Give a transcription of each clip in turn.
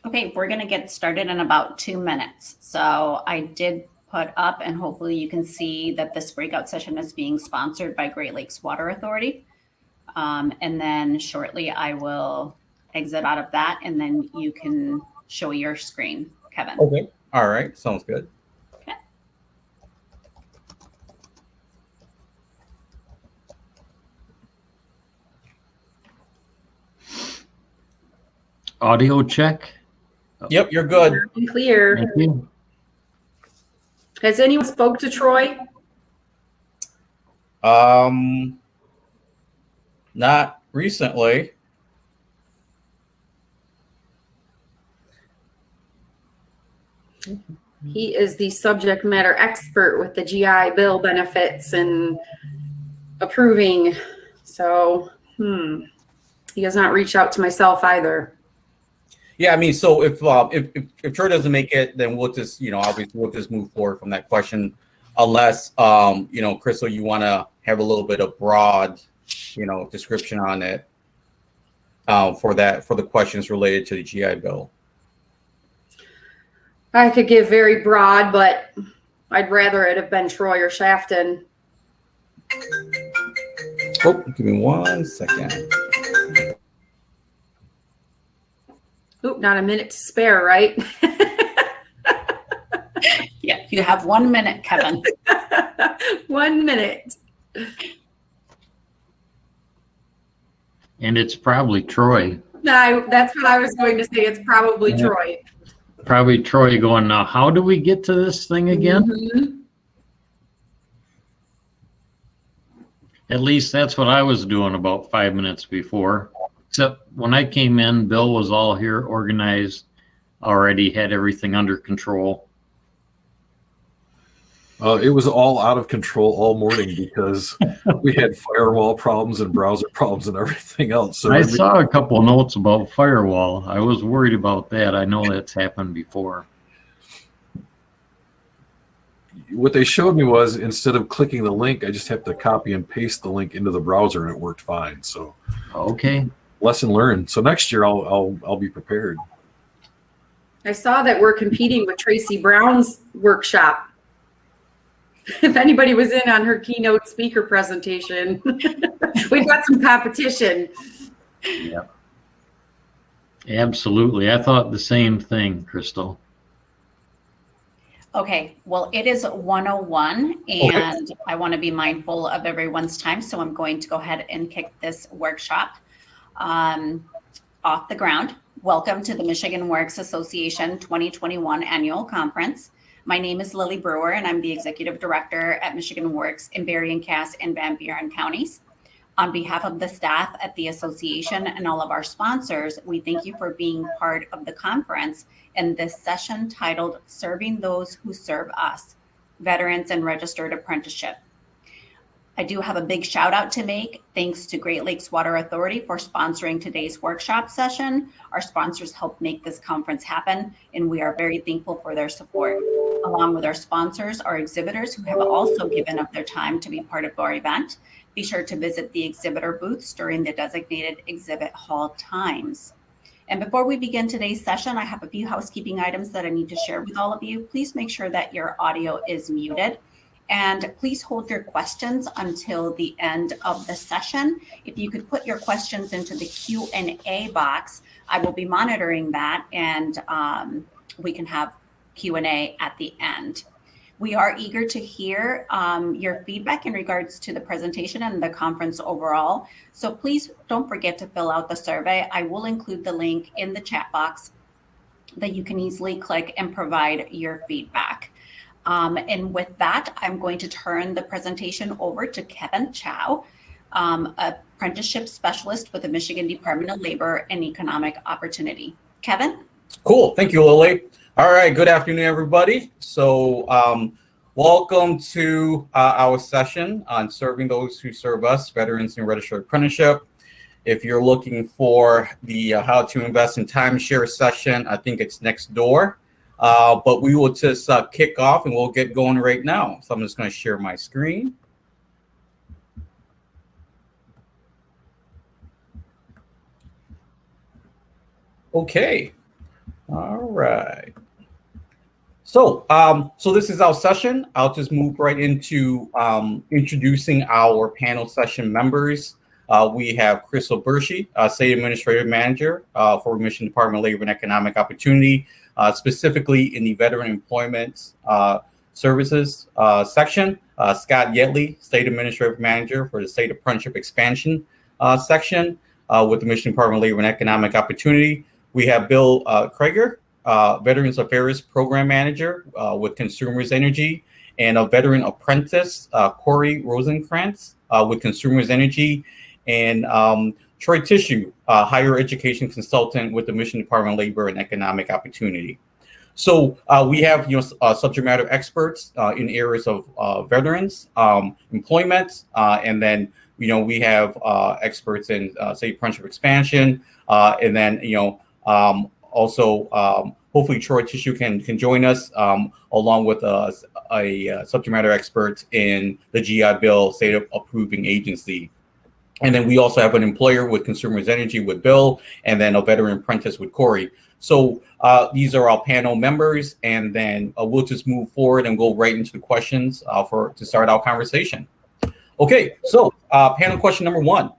Okay, we're going to get started in about 2 minutes. So I did put up, and hopefully you can see that this breakout session is being sponsored by Great Lakes Water Authority. And then shortly I will exit out of that, and then you can show your screen, Kevin. Okay. All right. Sounds good. Okay. Audio check. Yep, you're good. Clear. Thank you. Has anyone spoke to Troy? Not recently. He is the subject matter expert with the GI Bill benefits and approving. So, he has not reached out to myself either. Yeah, I mean, so if Troy doesn't make it, then we'll just, obviously we'll just move forward from that question, unless, Crystal, you want to have a little bit of broad, description on it for the questions related to the GI Bill. I could give very broad, but I'd rather it have been Troy or Shafton. Oh, give me 1 second. Oop, not a minute to spare, right? Yeah, you have 1 minute, Kevin. 1 minute. And it's probably Troy. No, that's what I was going to say. It's probably Troy. Probably Troy going, now how do we get to this thing again? Mm-hmm. At least that's what I was doing about 5 minutes before. Except when I came in, Bill was all here, organized, already had everything under control. It was all out of control all morning because we had firewall problems and browser problems and everything else. So I saw a couple notes about firewall. I was worried about that. I know that's happened before. What they showed me was instead of clicking the link, I just have to copy and paste the link into the browser, and it worked fine. So, okay, lesson learned. So next year I'll be prepared. I saw that we're competing with Tracy Brown's workshop. If anybody was in on her keynote speaker presentation, we've got some competition. Yeah, absolutely. I thought the same thing, Crystal. Okay, well, it is 1:01, and I want to be mindful of everyone's time, so I'm going to go ahead and kick this workshop off the ground. Welcome to the Michigan Works Association 2021 Annual Conference. My name is Lily Brewer, and I'm the Executive Director at Michigan Works in Berrien, Cass, and Van Buren counties. On behalf of the staff at the association and all of our sponsors, we thank you for being part of the conference in this session titled Serving Those Who Serve Us, Veterans and Registered Apprenticeship. I do have a big shout out to make. Thanks to Great Lakes Water Authority for sponsoring today's workshop session. Our sponsors helped make this conference happen, and we are very thankful for their support. Along with our sponsors, our exhibitors who have also given up their time to be part of our event. Be sure to visit the exhibitor booths during the designated exhibit hall times. And before we begin today's session, I have a few housekeeping items that I need to share with all of you. Please make sure that your audio is muted. And please hold your questions until the end of the session. If you could put your questions into the Q&A box, I will be monitoring that, and we can have Q&A at the end. We are eager to hear your feedback in regards to the presentation and the conference overall. So please don't forget to fill out the survey. I will include the link in the chat box that you can easily click and provide your feedback. And with that, I'm going to turn the presentation over to Kevin Chow, apprenticeship specialist with the Michigan Department of Labor and Economic Opportunity. Kevin? Cool. Thank you, Lily. All right. Good afternoon, everybody. So welcome to our session on serving those who serve us, veterans and registered apprenticeship. If you're looking for the how to invest in timeshare session, I think it's next door. But we will just kick off and we'll get going right now. So I'm just going to share my screen. Okay. All right. So, so this is our session. I'll just move right into introducing our panel session members. We have Crystal Bershi, State Administrative Manager for Michigan Department of Labor and Economic Opportunity, specifically in the Veteran Employment Services section. Scott Yetley, State Administrative Manager for the State Apprenticeship Expansion section with the Michigan Department of Labor and Economic Opportunity. We have Bill Krager, Veterans Affairs Program Manager with Consumers Energy, and a Veteran Apprentice, Corey Rosenkrantz with Consumers Energy, and Troy Tissue, Higher Education Consultant with the Michigan Department of Labor and Economic Opportunity. So we have subject matter experts in areas of veterans, employment, and then we have experts in say apprenticeship expansion, and then also hopefully Troy Tissue can join us along with a subject matter expert in the GI Bill State Approving Agency. And then we also have an employer with Consumers Energy with Bill, and then a veteran apprentice with Corey. So these are our panel members, and then we'll just move forward and go right into the questions to start our conversation. Okay, so panel question number one.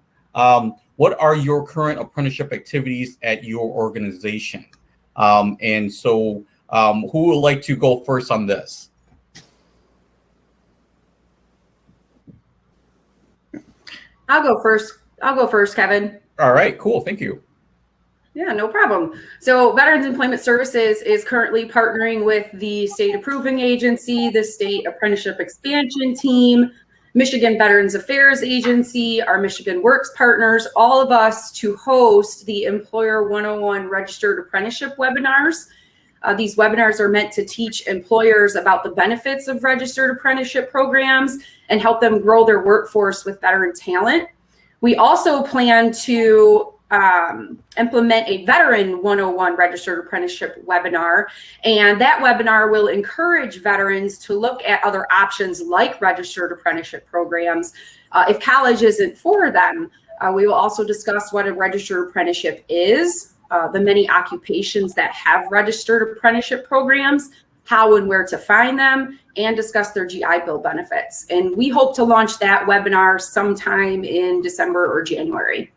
What are your current apprenticeship activities at your organization? And so who would like to go first on this? I'll go first, Kevin. All right, cool. Thank you. Yeah, no problem. So Veterans Employment Services is currently partnering with the State Approving Agency, the State Apprenticeship Expansion Team, Michigan Veterans Affairs Agency, our Michigan Works partners, all of us to host the Employer 101 Registered Apprenticeship webinars. These webinars are meant to teach employers about the benefits of registered apprenticeship programs and help them grow their workforce with veteran talent. We also plan to implement a Veteran 101 Registered Apprenticeship webinar, and that webinar will encourage veterans to look at other options like registered apprenticeship programs. If college isn't for them, we will also discuss what a registered apprenticeship is, the many occupations that have registered apprenticeship programs, how and where to find them, and discuss their GI Bill benefits. And we hope to launch that webinar sometime in December or January.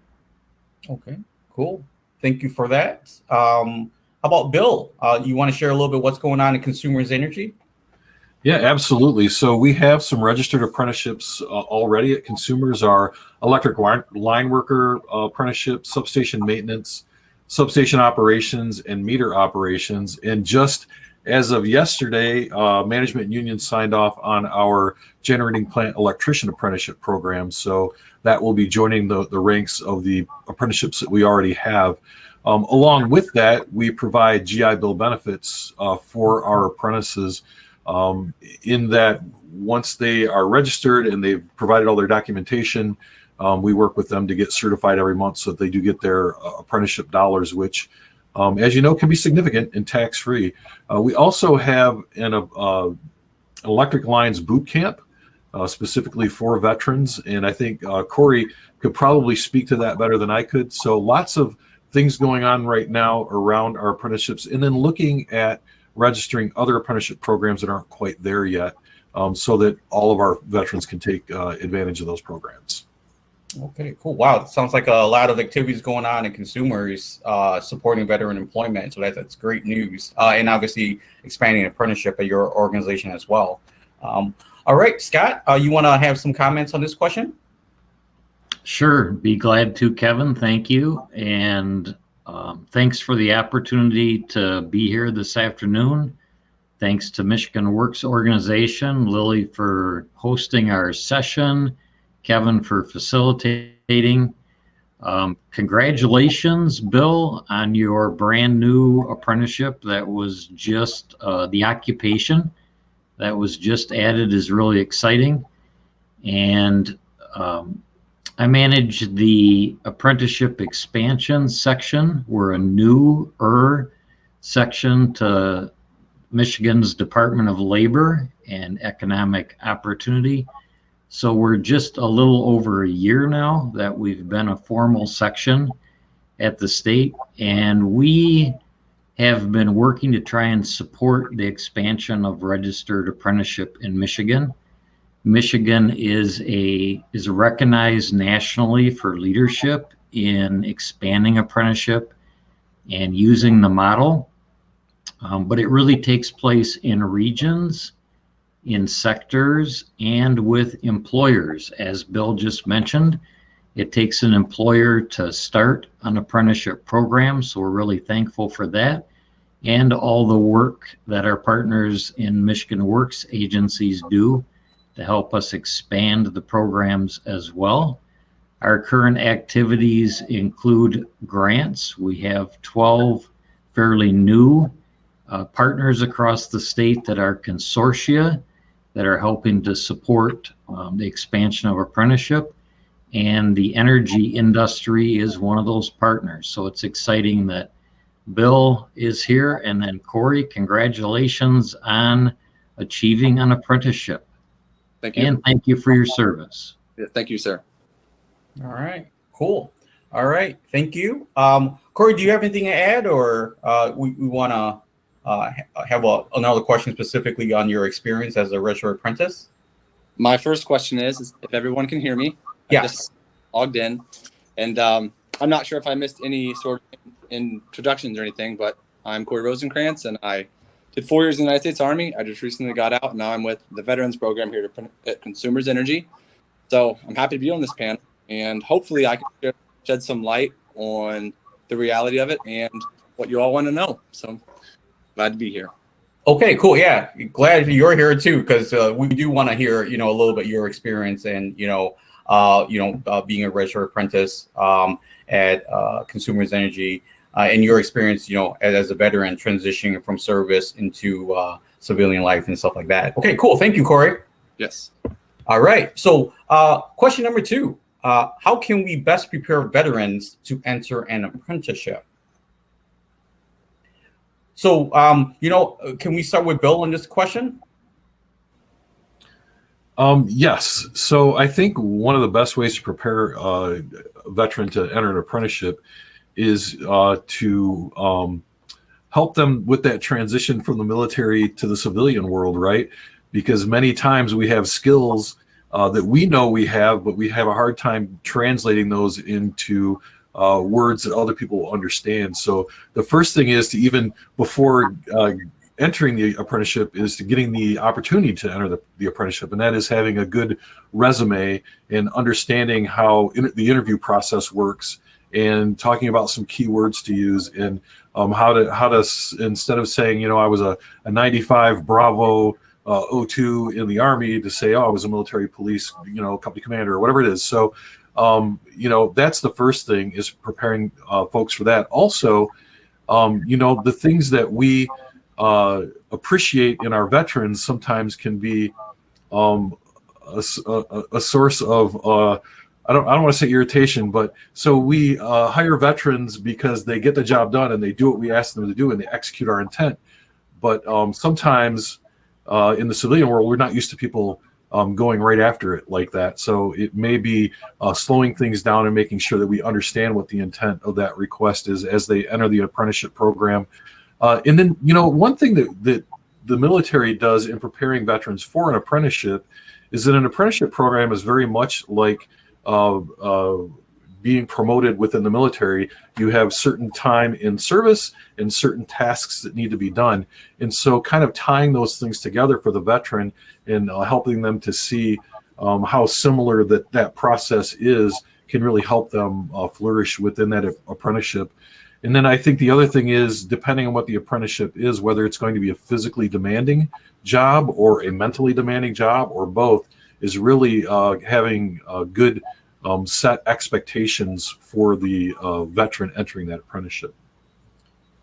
Okay, cool. Thank you for that. How about Bill? You want to share a little bit what's going on in Consumers Energy? Yeah, absolutely. So we have some registered apprenticeships already at Consumers. Our electric line worker apprenticeship, substation maintenance, substation operations, and meter operations. And just as of yesterday, management union signed off on our generating plant electrician apprenticeship program. So that will be joining the ranks of the apprenticeships that we already have. Along with that, we provide GI Bill benefits for our apprentices in that once they are registered and they've provided all their documentation, we work with them to get certified every month so that they do get their apprenticeship dollars, which as you know, can be significant and tax-free. We also have an electric lines boot camp specifically for veterans. And I think Corey could probably speak to that better than I could. So lots of things going on right now around our apprenticeships, and then looking at registering other apprenticeship programs that aren't quite there yet, so that all of our veterans can take advantage of those programs. Okay, cool. Wow, it sounds like a lot of activities going on in Consumers supporting veteran employment. So that's great news. And obviously expanding apprenticeship at your organization as well. All right, Scott, you want to have some comments on this question? Sure, be glad to, Kevin. Thank you. And thanks for the opportunity to be here this afternoon. Thanks to Michigan Works Organization, Lily for hosting our session, Kevin for facilitating. Congratulations, Bill, on your brand new apprenticeship that was just the occupation that was just added is really exciting. And I manage the apprenticeship expansion section. We're a newer section to Michigan's Department of Labor and Economic Opportunity. So we're just a little over a year now that we've been a formal section at the state, and we have been working to try and support the expansion of registered apprenticeship in Michigan. Michigan is recognized nationally for leadership in expanding apprenticeship and using the model, but it really takes place in regions, in sectors, and with employers. As Bill just mentioned, it takes an employer to start an apprenticeship program, so we're really thankful for that, and all the work that our partners in Michigan Works agencies do to help us expand the programs as well. Our current activities include grants. We have 12 fairly new partners across the state that are consortia that are helping to support the expansion of apprenticeship. And the energy industry is one of those partners. So it's exciting that Bill is here. And then Corey, congratulations on achieving an apprenticeship. Thank you. And thank you for your service. Yeah, thank you, sir. All right, cool. All right, thank you. Corey, do you have anything to add, or we want to have another question specifically on your experience as a registered apprentice? My first question is if everyone can hear me. I Yes. just logged in, and I'm not sure if I missed any sort of introductions or anything, but I'm Corey Rosenkrantz, and I did 4 years in the United States Army. I just recently got out, and now I'm with the Veterans Program here at Consumers Energy. So I'm happy to be on this panel, and hopefully I can shed some light on the reality of it and what you all want to know. So glad to be here. Okay, cool. Yeah, glad you're here too, because we do want to hear, a little bit your experience and, being a registered apprentice at Consumers Energy and your experience, as a veteran transitioning from service into civilian life and stuff like that. Okay, cool. Thank you, Corey. Yes. All right. So question number 2, how can we best prepare veterans to enter an apprenticeship? So, can we start with Bill on this question? Yes. So I think one of the best ways to prepare a veteran to enter an apprenticeship is to help them with that transition from the military to the civilian world, right? Because many times we have skills that we know we have, but we have a hard time translating those into words that other people will understand. So the first thing is to, even before entering the apprenticeship, is to getting the opportunity to enter the apprenticeship, and that is having a good resume and understanding how the interview process works, and talking about some key words to use, and how to instead of saying, I was a 95 Bravo 02 in the Army, to say, I was a military police, company commander, or whatever it is. So that's the first thing, is preparing folks for that. Also, the things that we appreciate in our veterans sometimes can be a source of I don't want to say irritation, but so we hire veterans because they get the job done and they do what we ask them to do and they execute our intent. But sometimes in the civilian world, we're not used to people going right after it like that. So it may be slowing things down and making sure that we understand what the intent of that request is as they enter the apprenticeship program. And then, one thing that the military does in preparing veterans for an apprenticeship is that an apprenticeship program is very much like being promoted within the military. You have certain time in service and certain tasks that need to be done. And so kind of tying those things together for the veteran and helping them to see how similar that process is can really help them flourish within that apprenticeship. And then I think the other thing is, depending on what the apprenticeship is, whether it's going to be a physically demanding job or a mentally demanding job or both, is really having good set expectations for the veteran entering that apprenticeship.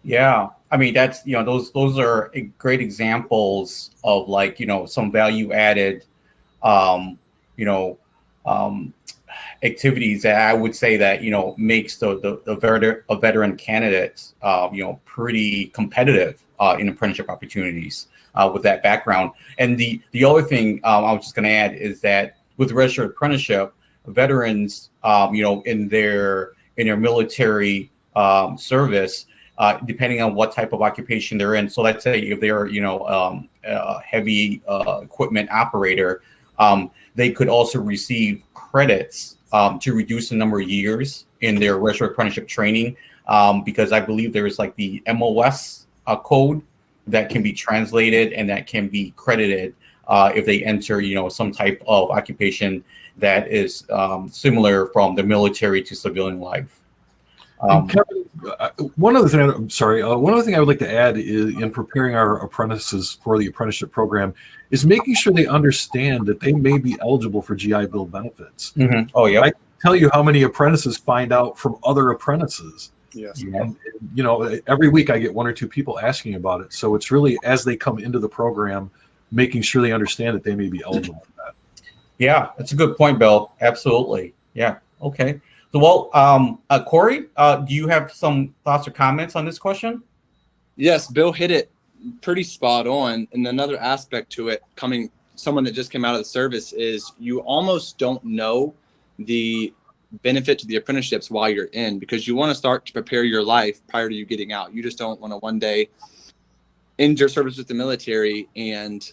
Yeah, I mean, that's, those are great examples of, like, some value added, activities that I would say that, makes a veteran candidate, pretty competitive in apprenticeship opportunities with that background. And the other thing I was just going to add is that with registered apprenticeship, veterans, in their military service, depending on what type of occupation they're in. So let's say if they're, a heavy equipment operator, they could also receive credits to reduce the number of years in their registered apprenticeship training, because I believe there is like the MOS code that can be translated and that can be credited if they enter, some type of occupation that is similar from the military to civilian life. Kevin, one other thing I would like to add is in preparing our apprentices for the apprenticeship program is making sure they understand that they may be eligible for GI Bill benefits. Mm-hmm. Oh, yeah. I can tell you how many apprentices find out from other apprentices. Yes. And, every week I get one or two people asking about it. So it's really, as they come into the program, making sure they understand that they may be eligible for that. Yeah, that's a good point, Bill. Absolutely. Yeah. Okay. So, well, Corey, do you have some thoughts or comments on this question? Yes, Bill hit it pretty spot on. And another aspect to it, someone that just came out of the service, is you almost don't know the benefit to the apprenticeships while you're in, because you want to start to prepare your life prior to you getting out. You just don't want to one day end your service with the military and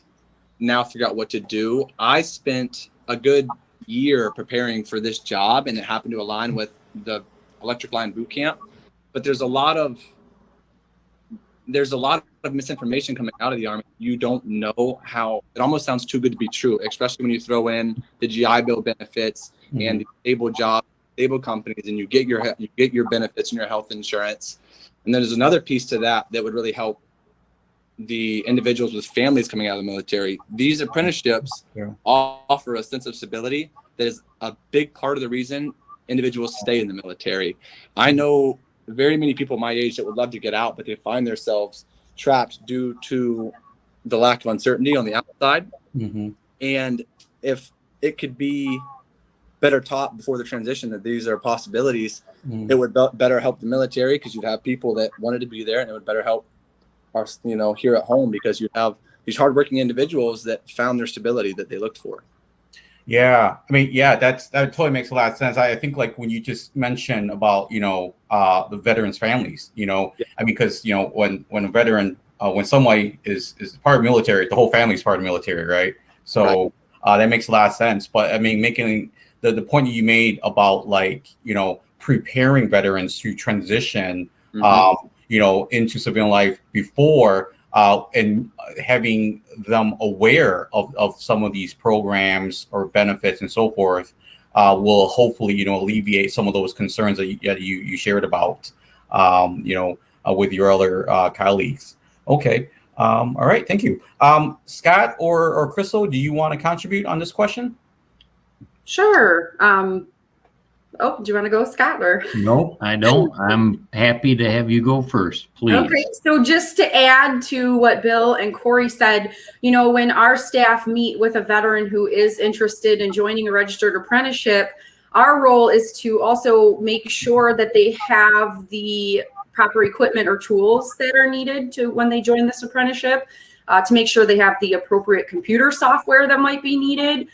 now figure out what to do. I spent a good year preparing for this job, and it happened to align with the electric line boot camp. But there's a lot of misinformation coming out of the Army. You don't know how it almost sounds too good to be true, especially when you throw in the GI Bill benefits and the stable job, stable companies, and you get your benefits and your health insurance. And then there's another piece to that would really help the individuals with families coming out of the military. These apprenticeships offer a sense of stability that is a big part of the reason individuals stay in the military. I know very many people my age that would love to get out, but they find themselves trapped due to the lack of uncertainty on the outside. Mm-hmm. And if it could be better taught before the transition that these are possibilities, it would better help the military, because you'd have people that wanted to be there, and it would better help us, here at home, because you have these hardworking individuals that found their stability that they looked for. Yeah, I mean, that totally makes a lot of sense. I think like when you just mentioned about the veterans' families, I mean, because when a veteran, when someone is part of the military, the whole family is part of the military, right? So that makes a lot of sense. But I mean, making the point that you made about preparing veterans to transition, into civilian life before. And having them aware of some of these programs or benefits and so forth will hopefully, alleviate some of those concerns that you shared about, with your other colleagues. Okay. All right. Thank you. Scott or Crystal, do you want to contribute on this question? Sure. Do you want to go, Scott? Or No, I don't. I'm happy to have you go first, please. Okay, so just to add to what Bill and Corey said, when our staff meet with a veteran who is interested in joining a registered apprenticeship, our role is to also make sure that they have the proper equipment or tools that are needed to when they join this apprenticeship, to make sure they have the appropriate computer software that might be needed.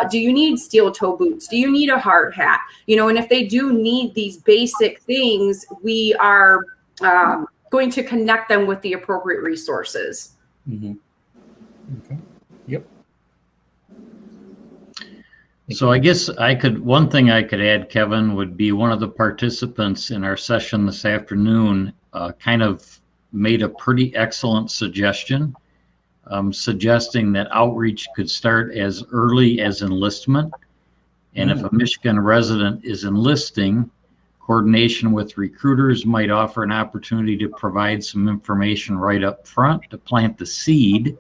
Do you need steel toe boots? Do you need a hard hat? And if they do need these basic things, we are going to connect them with the appropriate resources. Mm-hmm. Okay. Yep. So I guess one thing I could add, Kevin, would be one of the participants in our session this afternoon kind of made a pretty excellent suggestion. Suggesting that outreach could start as early as enlistment. And if a Michigan resident is enlisting, coordination with recruiters might offer an opportunity to provide some information right up front to plant the seed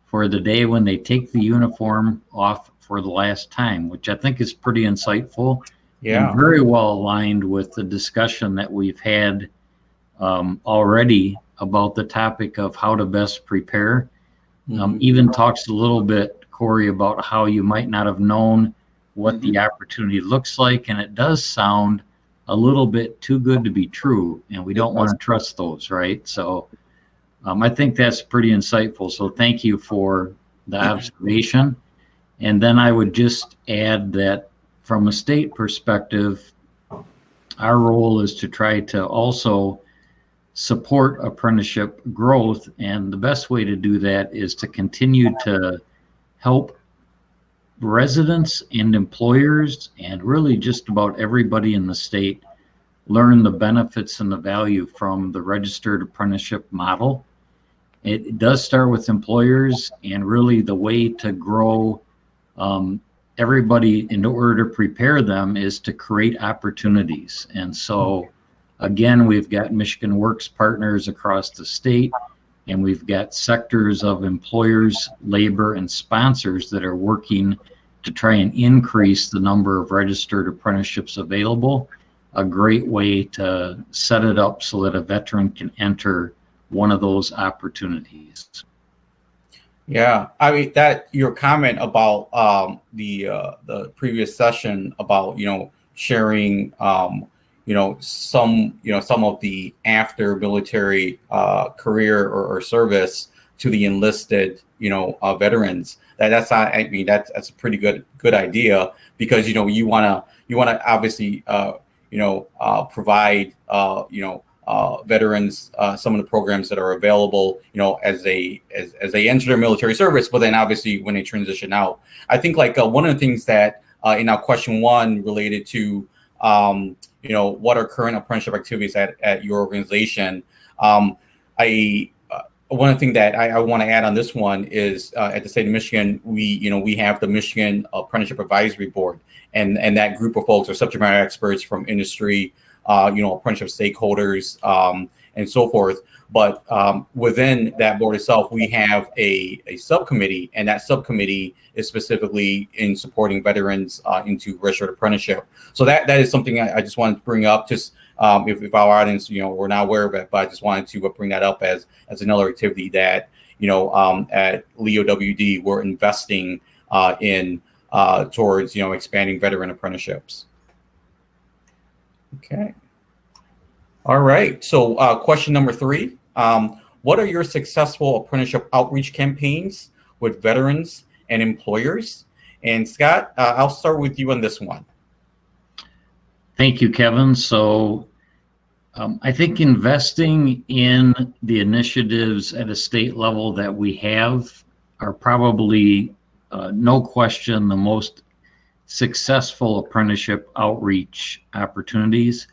for the day when they take the uniform off for the last time, which I think is pretty insightful. Yeah. And very well aligned with the discussion that we've had already about the topic of how to best prepare. Even talks a little bit, Corey, about how you might not have known what the opportunity looks like. And it does sound a little bit too good to be true. And we don't want to trust those, right? So I think that's pretty insightful. So thank you for the observation. And then I would just add that from a state perspective, our role is to try to also support apprenticeship growth. And the best way to do that is to continue to help residents and employers and really just about everybody in the state learn the benefits and the value from the registered apprenticeship model. It does start with employers, and really the way to grow everybody in order to prepare them is to create opportunities. And so again, we've got Michigan Works partners across the state, and we've got sectors of employers, labor, and sponsors that are working to try and increase the number of registered apprenticeships available. A great way to set it up so that a veteran can enter one of those opportunities. Yeah, I mean that your comment about the previous session about sharing some of the after military career or service to the enlisted veterans. That's a pretty good idea, because you want to obviously provide veterans some of the programs that are available as they enter their military service, but then obviously when they transition out. I think one of the things that in our question one related to what are current apprenticeship activities at your organization. One of the things that I want to add on this one is at the state of Michigan, we have the Michigan Apprenticeship Advisory Board, and that group of folks are subject matter experts from industry, apprenticeship stakeholders, and so forth. But within that board itself, we have a subcommittee, and that subcommittee is specifically in supporting veterans into registered apprenticeship. So that is something I just wanted to bring up. Just if our audience, we're not aware of it, but I just wanted to bring that up as another activity that at Leo WD we're investing in towards expanding veteran apprenticeships. Okay. All right. So question number 3. What are your successful apprenticeship outreach campaigns with veterans and employers? And Scott, I'll start with you on this one. Thank you, Kevin. So I think investing in the initiatives at a state level that we have are probably, no question, the most successful apprenticeship outreach opportunities.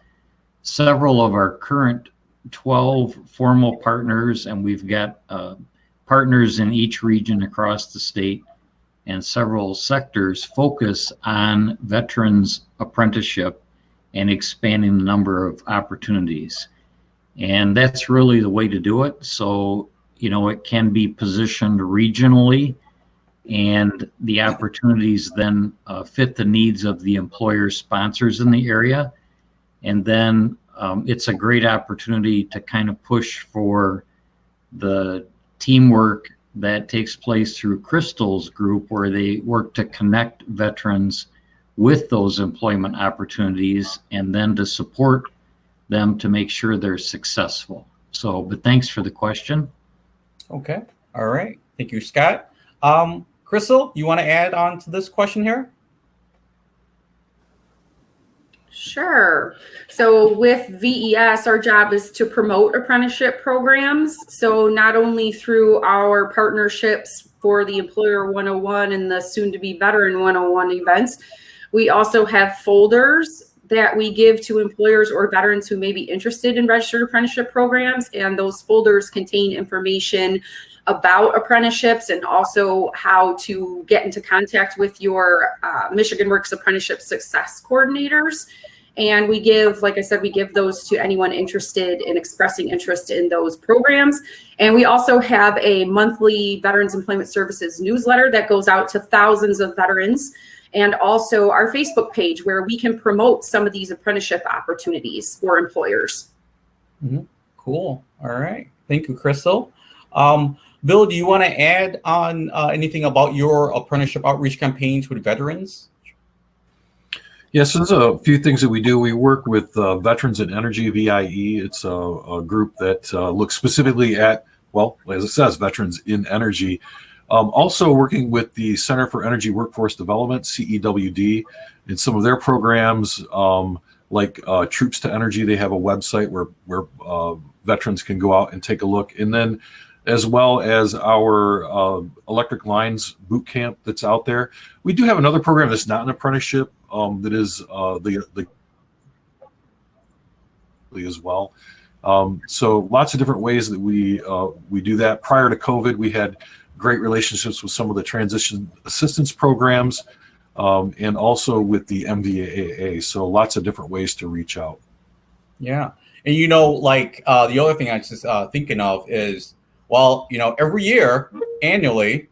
Several of our current 12 formal partners, and we've got partners in each region across the state, and several sectors focus on veterans apprenticeship and expanding the number of opportunities. And that's really the way to do it. So, it can be positioned regionally, and the opportunities then fit the needs of the employer sponsors in the area. And then it's a great opportunity to kind of push for the teamwork that takes place through Crystal's group, where they work to connect veterans with those employment opportunities and then to support them to make sure they're successful. So, but thanks for the question. Okay. All right. Thank you, Scott. Crystal, you want to add on to this question here? Sure. So with VES, our job is to promote apprenticeship programs. So not only through our partnerships for the Employer 101 and the soon-to-be Veteran 101 events, we also have folders that we give to employers or veterans who may be interested in registered apprenticeship programs. And those folders contain information about apprenticeships and also how to get into contact with your Michigan Works Apprenticeship Success Coordinators. And we give, like I said, we give those to anyone interested in expressing interest in those programs. And we also have a monthly Veterans Employment Services newsletter that goes out to thousands of veterans, and also our Facebook page where we can promote some of these apprenticeship opportunities for employers. Mm-hmm. Cool. All right. Thank you, Crystal. Bill, do you want to add on anything about your apprenticeship outreach campaigns with veterans? Yes, there's a few things that we do. We work with Veterans in Energy, VIE. It's a group that looks specifically at, well, as it says, veterans in energy. Also working with the Center for Energy Workforce Development, CEWD, in some of their programs, like Troops to Energy. They have a website where veterans can go out and take a look. And then as well as our electric lines boot camp that's out there. We do have another program that's not an apprenticeship that is the as well. So lots of different ways that we do that. Prior to COVID, we had great relationships with some of the transition assistance programs and also with the MVAA. So lots of different ways to reach out. Yeah. And, you know, like the other thing I was just thinking of is, well, you know, every year, annually,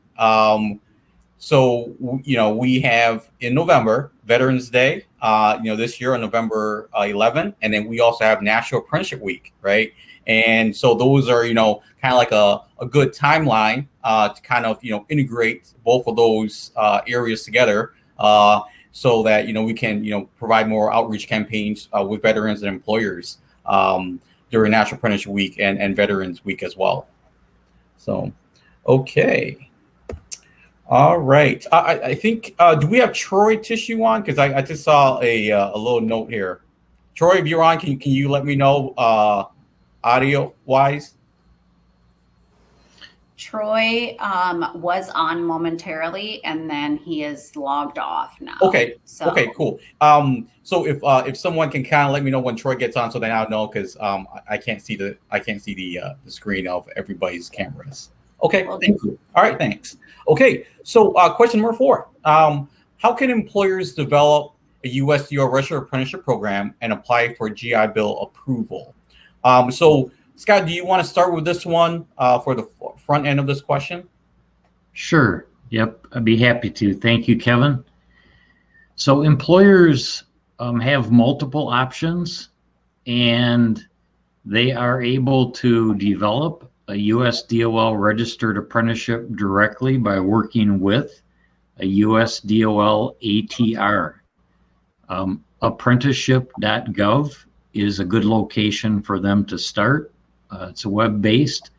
so, you know, we have in November, Veterans Day, you know, this year on November 11th, and then we also have National Apprenticeship Week, right? And so those are, you know, kind of like a good timeline to kind of, you know, integrate both of those areas together so that, you know, we can, you know, provide more outreach campaigns with veterans and employers during National Apprenticeship Week and Veterans Week as well. So, okay. All right. I think, do we have Troy Tissue on? Because I just saw a little note here. Troy, if you're on, can you let me know audio-wise? Troy was on momentarily, and then he is logged off now. Okay. So. Okay, cool. So if someone can kind of let me know when Troy gets on, so then I'll know, because I can't see the screen of everybody's cameras. Okay, thank you. All right, thanks. Okay, so question number 4. How can employers develop a USDO Registered Apprenticeship Program and apply for GI Bill approval? So Scott, do you want to start with this one for the front end of this question? Sure. Yep, I'd be happy to. Thank you, Kevin. So employers have multiple options, and they are able to develop a USDOL registered apprenticeship directly by working with a USDOL ATR. Apprenticeship.gov is a good location for them to start. It's web-based.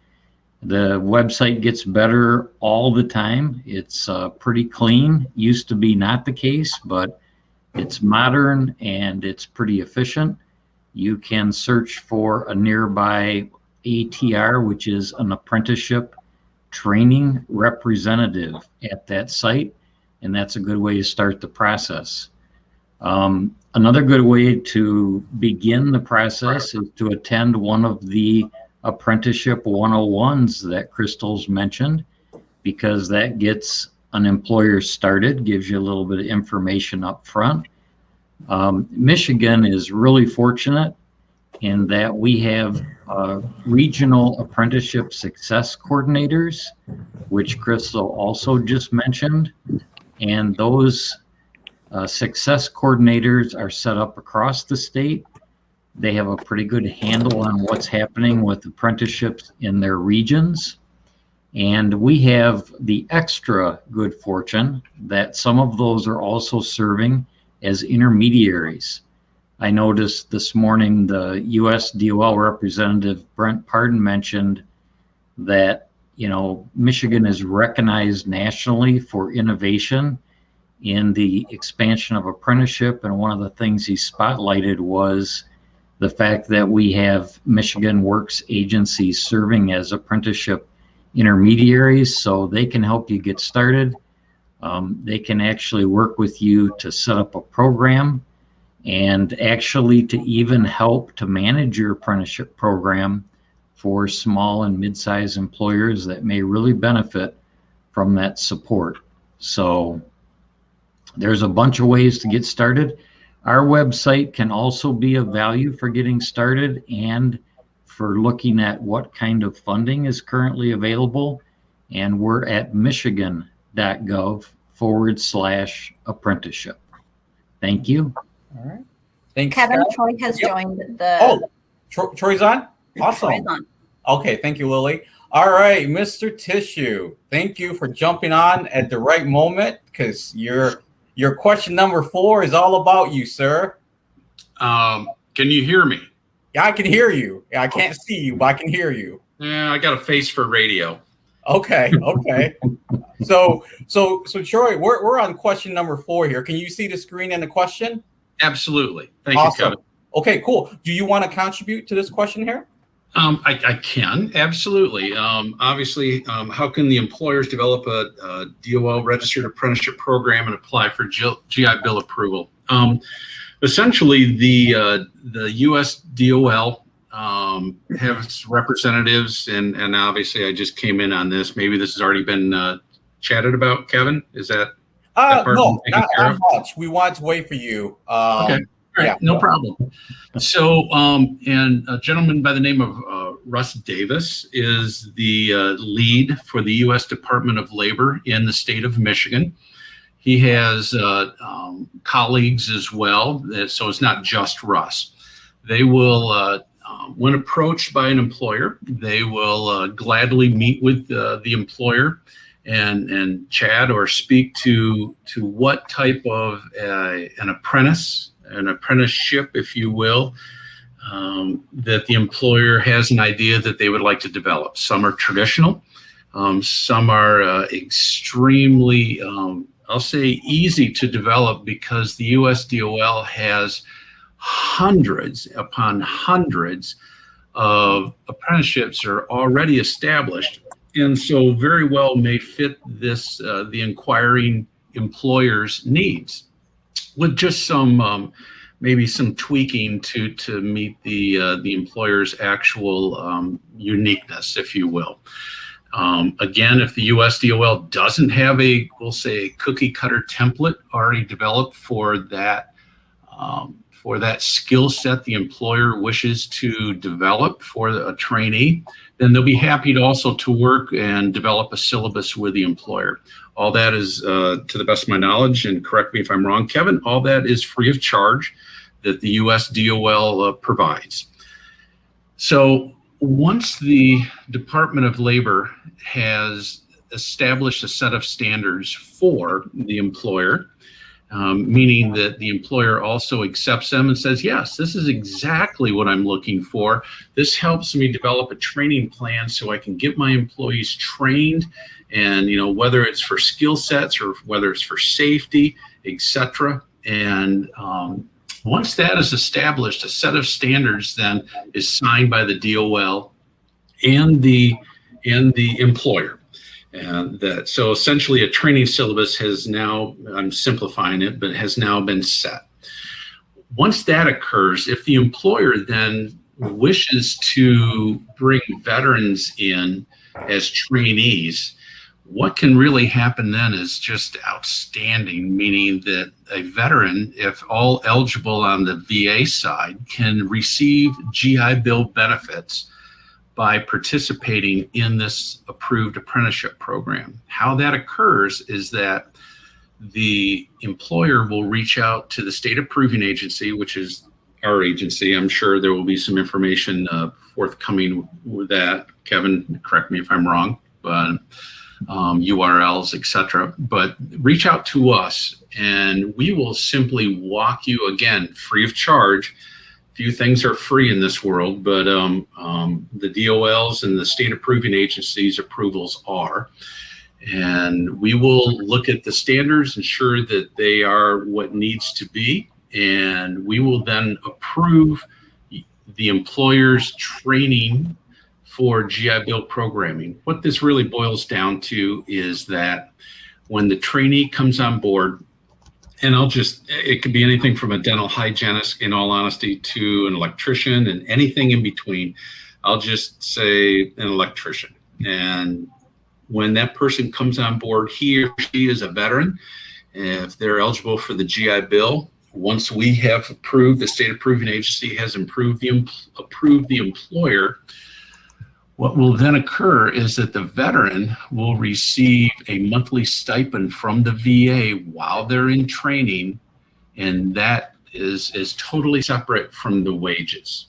The website gets better all the time. It's pretty clean. Used to be not the case, but it's modern and it's pretty efficient. You can search for a nearby ATR, which is an apprenticeship training representative at that site, and that's a good way to start the process. Another good way to begin the process is to attend one of the Apprenticeship 101s that Crystal's mentioned, because that gets an employer started, gives you a little bit of information up front. Michigan is really fortunate in that we have regional apprenticeship success coordinators, which Crystal also just mentioned, and those success coordinators are set up across the state. They have a pretty good handle on what's happening with apprenticeships in their regions. And we have the extra good fortune that some of those are also serving as intermediaries. I noticed this morning the USDOL representative Brent Pardon mentioned that, you know, Michigan is recognized nationally for innovation in the expansion of apprenticeship. And one of the things he spotlighted was the fact that we have Michigan Works agencies serving as apprenticeship intermediaries, so they can help you get started. They can actually work with you to set up a program and actually to even help to manage your apprenticeship program for small and mid-sized employers that may really benefit from that support. So there's a bunch of ways to get started. Our website can also be of value for getting started and for looking at what kind of funding is currently available. And we're at michigan.gov/apprenticeship. Thank you. All right. Thanks, Kevin, Scott. Troy has Yep. joined the. Oh, Troy's on? Awesome. Troy's on. Okay, thank you, Lily. All right, Mr. Tissue, thank you for jumping on at the right moment, because your question number 4 is all about you, sir. Can you hear me? Yeah, I can hear you. Yeah, I can't see you, but I can hear you. Yeah, I got a face for radio. Okay. So Troy, we're on question number 4 here. Can you see the screen and the question? Absolutely. Thank Awesome. you, Kevin. Okay, cool. Do you want to contribute to this question here? I can, absolutely. Obviously, how can the employers develop a DOL registered apprenticeship program and apply for GI Bill approval? Essentially, the US DOL has representatives, and obviously I just came in on this. Maybe this has already been chatted about, Kevin? Is that part No, taken care not of? much. We want to wait for you. Okay. All right, yeah. no problem. So, and a gentleman by the name of Russ Davis is the lead for the U.S. Department of Labor in the state of Michigan. He has colleagues as well, so it's not just Russ. They will, when approached by an employer, they will gladly meet with the employer and chat or speak to what type of an apprenticeship, if you will, that the employer has an idea that they would like to develop. Some are traditional, some are extremely, I'll say, easy to develop because the US DOL has hundreds upon hundreds of apprenticeships are already established, and so very well may fit this the inquiring employer's needs, with just some maybe some tweaking to meet the employer's actual uniqueness, if you will. Again, if the US DOL doesn't have we'll say, a cookie cutter template already developed for that skill set the employer wishes to develop for a trainee, then they'll be happy to also to work and develop a syllabus with the employer. All that is, to the best of my knowledge, and correct me if I'm wrong, Kevin, all that is free of charge that the US DOL provides. So once the Department of Labor has established a set of standards for the employer, meaning that the employer also accepts them and says, yes, this is exactly what I'm looking for. This helps me develop a training plan so I can get my employees trained, and whether it's for skill sets or whether it's for safety, etc. And once that is established, a set of standards then is signed by the DOL and the employer. And so essentially a training syllabus has now, I'm simplifying it, but has now been set. Once that occurs, if the employer then wishes to bring veterans in as trainees, what can really happen then is just outstanding, meaning that a veteran, if all eligible on the VA side, can receive GI Bill benefits by participating in this approved apprenticeship program. How that occurs is that the employer will reach out to the state approving agency, which is our agency. I'm sure there will be some information forthcoming with that. Kevin, correct me if I'm wrong, but URLs, etc. But reach out to us and we will simply walk you, again, free of charge. Few things are free in this world, but the DOLs and the state approving agencies' approvals are. And we will look at the standards, ensure that they are what needs to be, and we will then approve the employer's training for GI Bill programming. What this really boils down to is that when the trainee comes on board, and it could be anything from a dental hygienist, in all honesty, to an electrician and anything in between. I'll just say an electrician. And when that person comes on board, he or she is a veteran. If they're eligible for the GI Bill, once we have approved, the state approving agency has approved the employer, what will then occur is that the veteran will receive a monthly stipend from the VA while they're in training, and that is totally separate from the wages.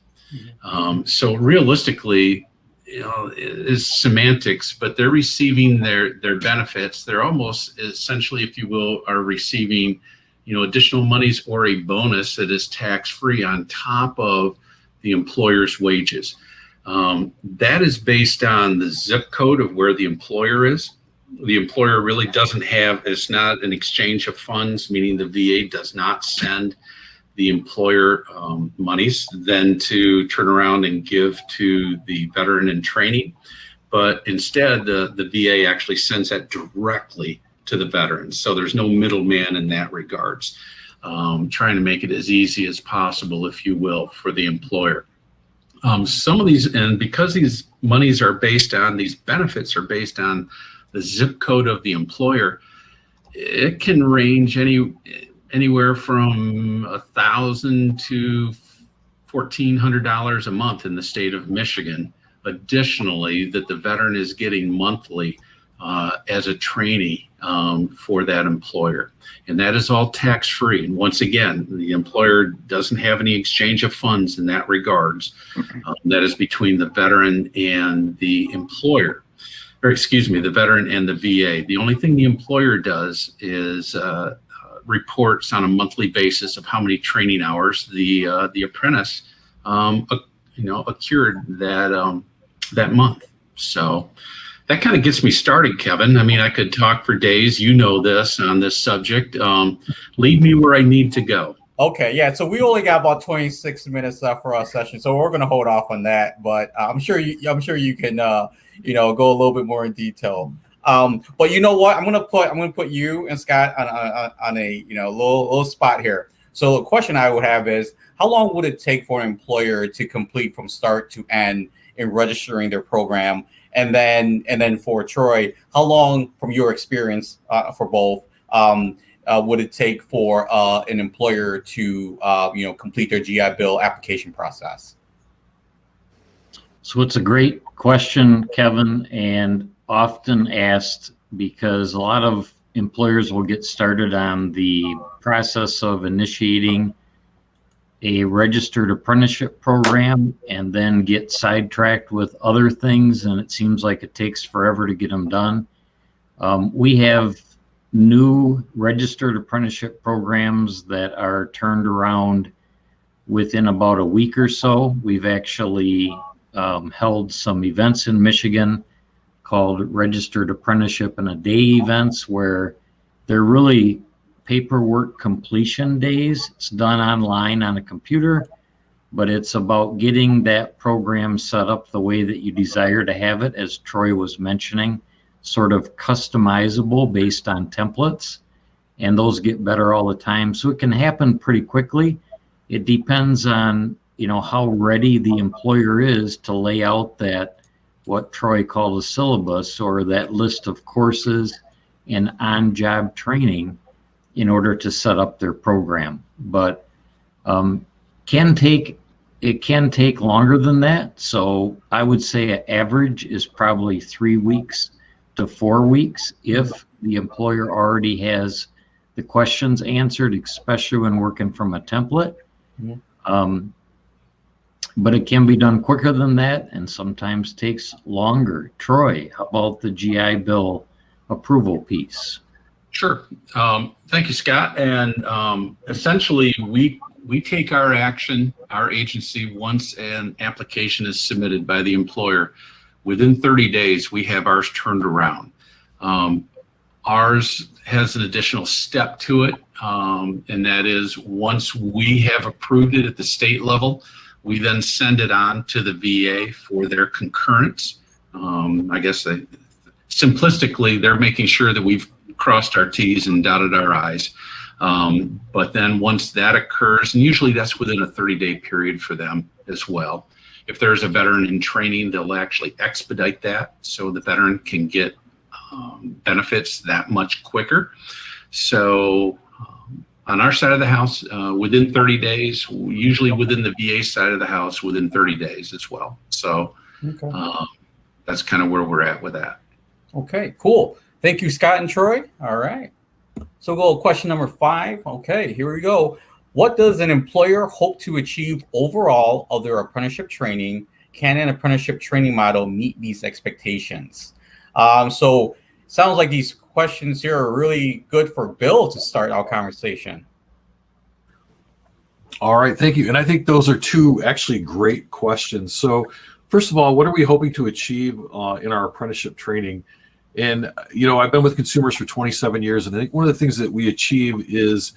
So realistically, is semantics, but they're receiving their benefits. They're almost essentially, if you will, are receiving additional monies or a bonus that is tax-free on top of the employer's wages. That is based on the zip code of where the employer is. The employer really doesn't have, it's not an exchange of funds, meaning the VA does not send the employer monies then to turn around and give to the veteran in training. But instead, the VA actually sends that directly to the veterans. So there's no middleman in that regards. Trying to make it as easy as possible, if you will, for the employer. Some of these, and because these monies are based on, these benefits are based on the zip code of the employer, it can range anywhere from $1,000 to $1,400 a month in the state of Michigan. Additionally, that the veteran is getting monthly as a trainee for that employer. And that is all tax-free. And once again, the employer doesn't have any exchange of funds in that regards. That is between the veteran and the employer, or excuse me, the veteran and the VA. The only thing the employer does is reports on a monthly basis of how many training hours the apprentice accrued that month. So that kind of gets me started, Kevin. I mean, I could talk for days, you know this, on this subject. Lead me where I need to go. Okay, yeah. So we only got about 26 minutes left for our session, so we're going to hold off on that. But I'm sure you can, go a little bit more in detail. But you know what? I'm going to put you and Scott on a little spot here. So the question I would have is, how long would it take for an employer to complete from start to end in registering their program? And then for Troy, how long, from your experience for both, would it take for an employer to complete their GI Bill application process? So it's a great question, Kevin, and often asked because a lot of employers will get started on the process of initiating a registered apprenticeship program and then get sidetracked with other things, and it seems like it takes forever to get them done. We have new registered apprenticeship programs that are turned around within about a week or so. We've actually held some events in Michigan called Registered Apprenticeship in a Day events, where they're really paperwork completion days. It's done online on a computer, but it's about getting that program set up the way that you desire to have it, as Troy was mentioning, sort of customizable based on templates, and those get better all the time. So it can happen pretty quickly. It depends on, how ready the employer is to lay out that, what Troy called a syllabus, or that list of courses and on-job training in order to set up their program. But it can take longer than that. So I would say an average is probably 3 weeks to 4 weeks if the employer already has the questions answered, especially when working from a template. Mm-hmm. But it can be done quicker than that, and sometimes takes longer. Troy, how about the GI Bill approval piece? Sure. Thank you, Scott. And essentially, we take our action, our agency, once an application is submitted by the employer. Within 30 days, we have ours turned around. Ours has an additional step to it, and that is, once we have approved it at the state level, we then send it on to the VA for their concurrence. I guess simplistically, they're making sure that we've crossed our T's and dotted our I's. But then once that occurs, and usually that's within a 30-day period for them as well. If there's a veteran in training, they'll actually expedite that so the veteran can get benefits that much quicker. So on our side of the house, within 30 days, usually within the VA side of the house, within 30 days as well. So okay. That's kind of where we're at with that. Okay, cool. Thank you, Scott and Troy. All right. So we'll go to question number 5. Okay, here we go. What does an employer hope to achieve overall of their apprenticeship training? Can an apprenticeship training model meet these expectations? So sounds like these questions here are really good for Bill to start our conversation. All right, thank you. And I think those are two actually great questions. So first of all, what are we hoping to achieve in our apprenticeship training? And, I've been with consumers for 27 years, and I think one of the things that we achieve is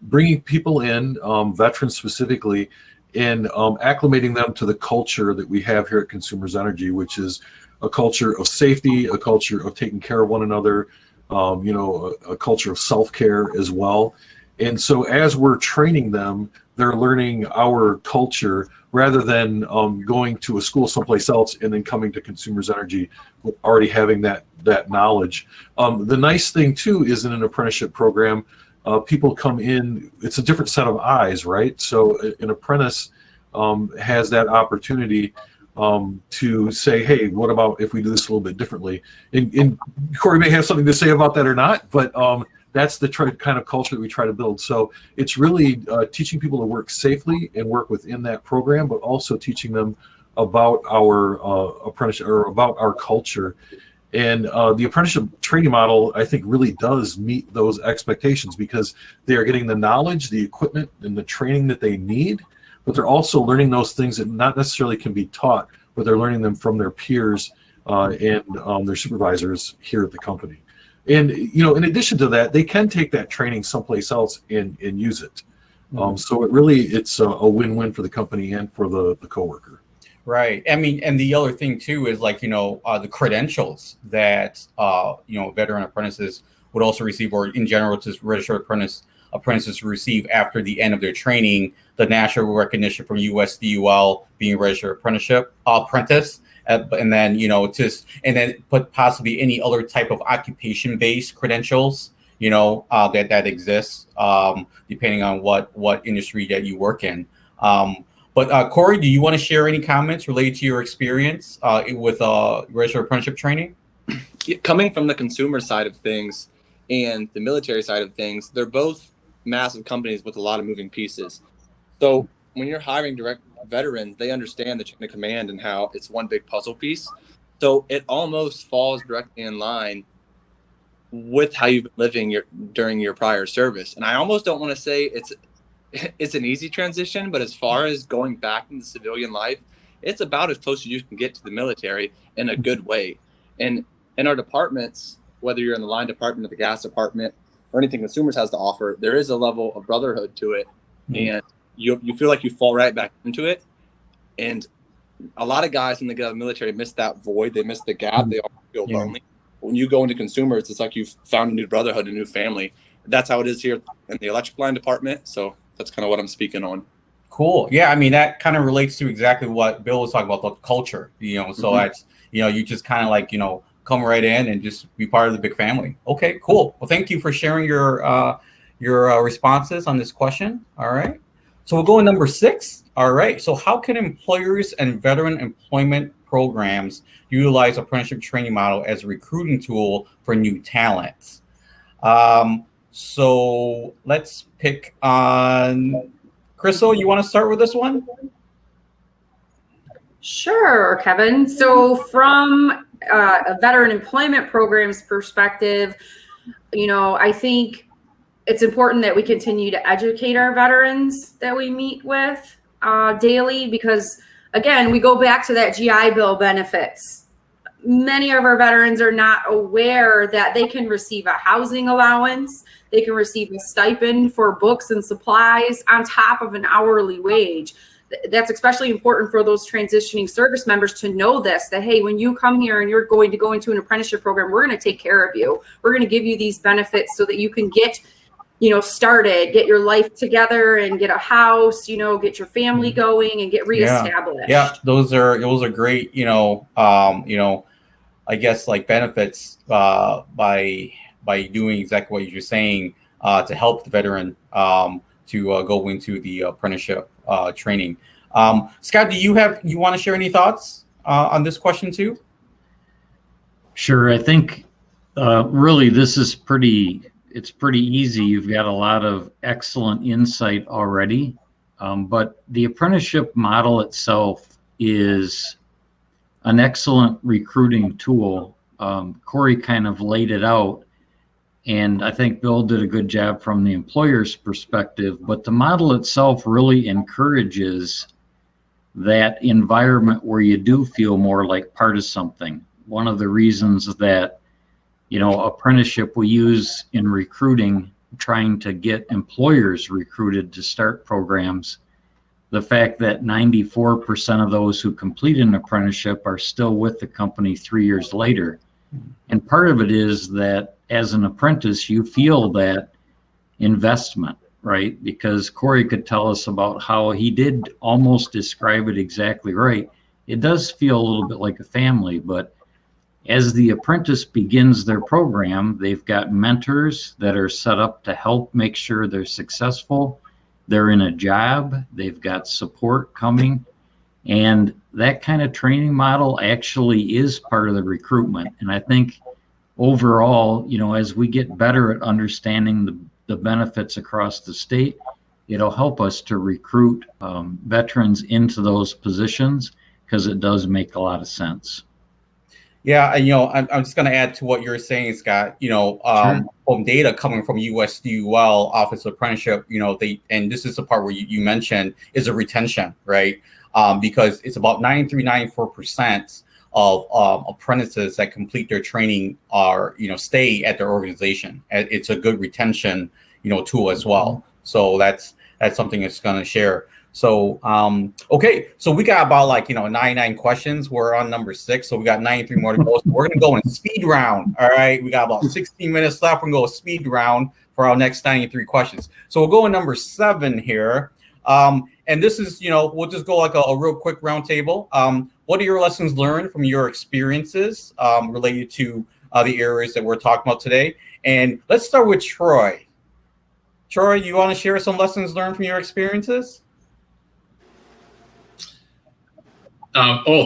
bringing people in, veterans specifically, and acclimating them to the culture that we have here at Consumers Energy, which is a culture of safety, a culture of taking care of one another, a culture of self-care as well. And so as we're training them, they're learning our culture rather than going to a school someplace else and then coming to Consumers Energy already having that knowledge. The nice thing too is in an apprenticeship program, people come in, it's a different set of eyes, right? So an apprentice has that opportunity to say, hey, what about if we do this a little bit differently? And Corey may have something to say about that or not, but that's the kind of culture that we try to build. So it's really teaching people to work safely and work within that program, but also teaching them about our apprenticeship or about our culture. And the apprenticeship training model, I think, really does meet those expectations because they are getting the knowledge, the equipment, and the training that they need, but they're also learning those things that not necessarily can be taught, but they're learning them from their peers and their supervisors here at the company. And, in addition to that, they can take that training someplace else and use it. So it's a win-win for the company and for the coworker. Right. I mean, and the other thing too is the credentials that, veteran apprentices would also receive, or in general, just registered apprentices receive after the end of their training, the national recognition from USDUL being registered apprentice. And then put possibly any other type of occupation-based credentials, that exists, depending on what industry that you work in. But Corey, do you want to share any comments related to your experience with registered apprenticeship training? Coming from the consumer side of things and the military side of things, they're both massive companies with a lot of moving pieces. So when you're hiring direct veterans, they understand the chain of command and how it's one big puzzle piece. So it almost falls directly in line with how you've been living during your prior service. And I almost don't want to say it's an easy transition, but as far as going back into civilian life, it's about as close as you can get to the military in a good way. And in our departments, whether you're in the line department or the gas department or anything consumers has to offer, there is a level of brotherhood to it. And you feel like you fall right back into it. And a lot of guys when they get out of the military miss that void. They miss the gap. They all feel lonely. When you go into consumers, it's like you've found a new brotherhood, a new family. That's how it is here in the electric line department. So that's kind of what I'm speaking on. Cool. Yeah. I mean, that kind of relates to exactly what Bill was talking about, the culture, so that's, you just kind of come right in and just be part of the big family. Okay, cool. Well, thank you for sharing your responses on this question. All right. So we'll go to number 6. All right. So how can employers and veteran employment programs utilize apprenticeship training model as a recruiting tool for new talent? So let's pick on Crystal. You want to start with this one? Sure, Kevin. So from a veteran employment programs perspective, I think it's important that we continue to educate our veterans that we meet with daily because, again, we go back to that GI Bill benefits. Many of our veterans are not aware that they can receive a housing allowance. They can receive a stipend for books and supplies on top of an hourly wage. That's especially important for those transitioning service members to know this, that, hey, when you come here and you're going to go into an apprenticeship program, we're going to take care of you. We're going to give you these benefits so that you can get, started, get your life together and get a house, get your family going and get reestablished. Yeah, those are great, I guess like benefits by doing exactly what you're saying to help the veteran to go into the apprenticeship training. Scott, do you want to share any thoughts on this question too? Sure. I think really this is it's pretty easy. You've got a lot of excellent insight already, but the apprenticeship model itself is an excellent recruiting tool. Corey kind of laid it out, and I think Bill did a good job from the employer's perspective, but the model itself really encourages that environment where you do feel more like part of something. One of the reasons that, apprenticeship we use in recruiting trying to get employers recruited to start programs, the fact that 94% of those who complete an apprenticeship are still with the company 3 years later. And part of it is that as an apprentice, you feel that investment, right? Because Corey could tell us about how he did almost describe it exactly right. It does feel a little bit like a family, but as the apprentice begins their program, they've got mentors that are set up to help make sure they're successful. They're in a job, they've got support coming, and that kind of training model actually is part of the recruitment. And I think overall, as we get better at understanding the benefits across the state, it'll help us to recruit veterans into those positions, because it does make a lot of sense. Yeah, and I'm just going to add to what you're saying, Scott. Sure. From data coming from USDUL Office of Apprenticeship, and this is the part where you mentioned is a retention, right? Because it's about 93-94% of apprentices that complete their training are stay at their organization. It's a good retention tool as well. So that's something that's going to share. So okay, so we got about 99 questions. We're on number 6, so we got 93 more to go. So we're gonna go in speed round. All right, we got about 16 minutes left. We're gonna go speed round for our next 93 questions. So we'll go in number 7 here. And this is, we'll just go like a real quick round table. What are your lessons learned from your experiences related to the areas that we're talking about today? And let's start with Troy. Troy, you want to share some lessons learned from your experiences?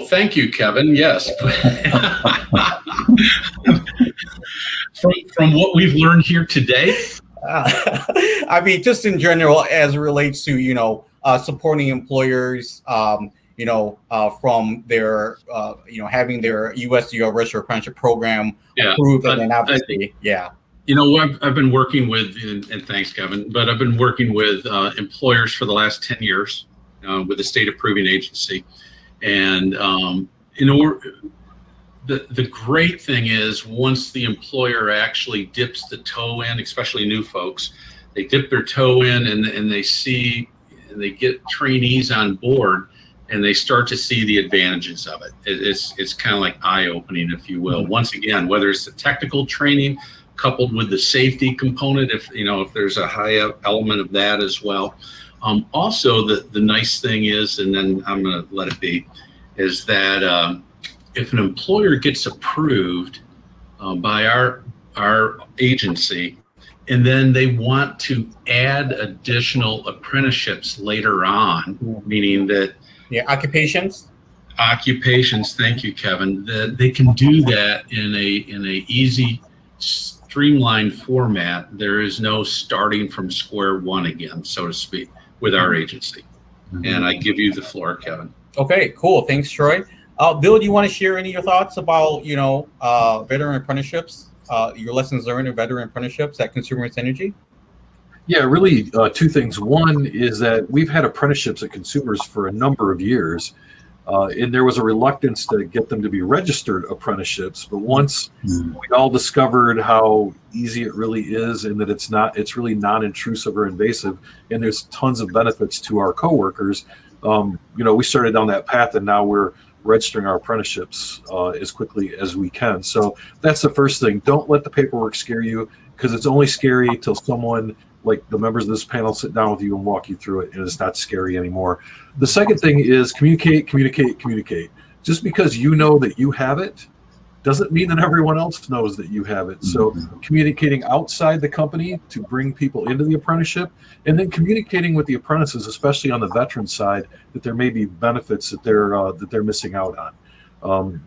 Thank you, Kevin. Yes. From what we've learned here today. I mean, just in general, as it relates to, supporting employers, from their, having their USDO Registered Apprenticeship Program approved, and then obviously, I've been working with, and thanks, Kevin, but I've been working with employers for the last 10 years with the state approving agency. And the great thing is, once the employer actually dips the toe in, especially new folks, they dip their toe in and they see, and they get trainees on board, and they start to see the advantages of it. It's kind of like eye-opening, if you will. Once again, whether it's the technical training coupled with the safety component, if there's a high element of that as well. Also, the nice thing is, and then I'm going to let it be, is that if an employer gets approved by our agency, and then they want to add additional apprenticeships later on, meaning that occupations. Thank you, Kevin. That they can do that in a easy, streamlined format. There is no starting from square one again, so to speak, with our agency. And I give you the floor, Kevin. Okay, cool. Thanks, Troy. Bill, do you want to share any of your thoughts about, veteran apprenticeships, your lessons learned in veteran apprenticeships at Consumers Energy? Yeah, really 2 things. One is that we've had apprenticeships at Consumers for a number of years, and there was a reluctance to get them to be registered apprenticeships. But once we all discovered how easy it really is, and that it's really non-intrusive or invasive, and there's tons of benefits to our coworkers, we started down that path, and now we're registering our apprenticeships as quickly as we can. So that's the first thing. Don't let the paperwork scare you, because it's only scary till someone like the members of this panel sit down with you and walk you through it, and it's not scary anymore. The second thing is communicate. Just because you know that you have it doesn't mean that everyone else knows that you have it. So communicating outside the company to bring people into the apprenticeship, and then communicating with the apprentices, especially on the veteran side, that there may be benefits that they're missing out on.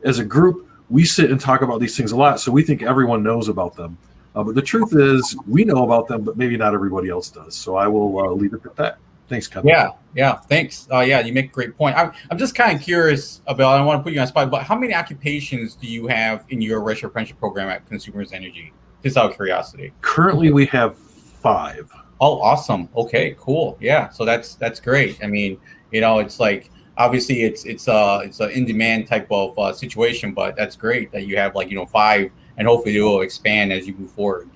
As a group, we sit and talk about these things a lot, so we think everyone knows about them. But the truth is, we know about them, but maybe not everybody else does. So I will leave it at that. Thanks, Kevin. Yeah, thanks. You make a great point. I'm just kind of curious about, I don't want to put you on the spot, but how many occupations do you have in your Registered Apprenticeship Program at Consumers Energy? Just out of curiosity. Currently, we have 5. Oh, awesome. Okay, cool. Yeah, so that's great. I mean, it's like, obviously it's an in-demand type of situation, but that's great that you have 5, and hopefully it will expand as you move forward.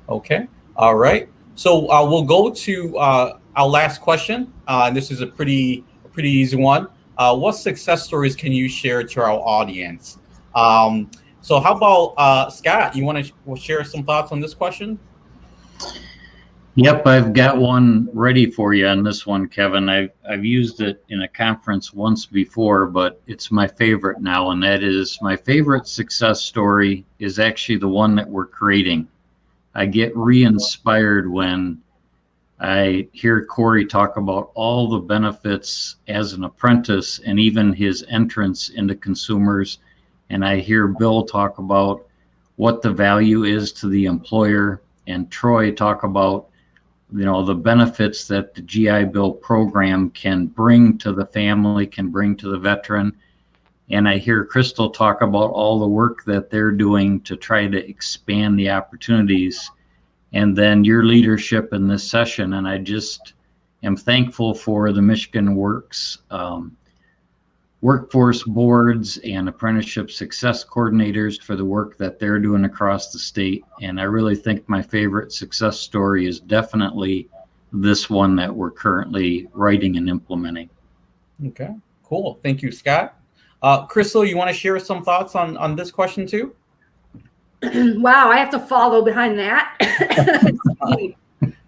Okay. All right. So we'll go to our last question. And this is a pretty easy one. What success stories can you share to our audience? So how about Scott? You want to share some thoughts on this question? Yep, I've got one ready for you on this one, Kevin. I've used it in a conference once before, but it's my favorite now, and that is my favorite success story is actually the one that we're creating. I get re-inspired when I hear Corey talk about all the benefits as an apprentice and even his entrance into consumers, and I hear Bill talk about what the value is to the employer, and Troy talk about the benefits that the GI Bill program can bring to the family, can bring to the veteran. And I hear Crystal talk about all the work that they're doing to try to expand the opportunities. And then your leadership in this session. And I just am thankful for the Michigan Works workforce boards and apprenticeship success coordinators for the work that they're doing across the state. And I really think my favorite success story is definitely this one that we're currently writing and implementing. Okay, cool. Thank you, Scott. Crystal, you want to share some thoughts on this question too? Wow, I have to follow behind that.